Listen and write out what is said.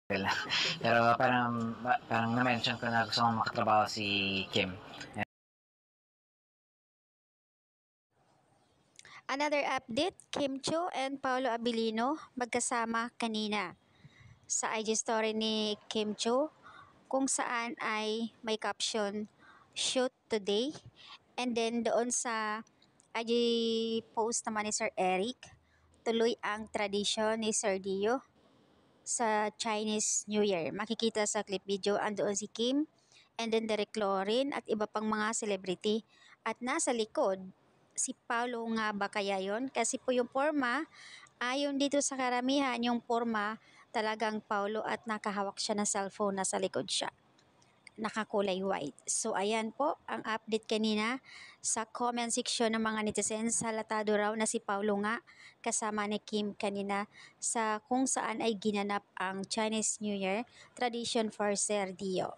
Pero parang na-mention ko na gusto kong makatrabaho si Kim. Another update, Kim Cho and Paolo Abilino magkasama kanina sa IG story ni Kim Cho kung saan ay may caption, "Shoot today." And then doon sa IG post naman ni Sir Eric, tuloy ang tradisyon ni Sir Dio sa Chinese New Year. Makikita sa clip video andoon si Kim and then Derek Lorin at iba pang mga celebrity. At nasa likod, si Paulo nga ba kaya yon? Kasi po yung forma, ayon dito sa karamihan, yung forma talagang Paulo at nakahawak siya ng cellphone, nasa likod siya. Nakakulay white. So ayan po ang update kanina sa comment section ng mga netizens. Halatado raw na si Paulo nga kasama ni Kim kanina sa kung saan ay ginanap ang Chinese New Year tradition for Sir Dio.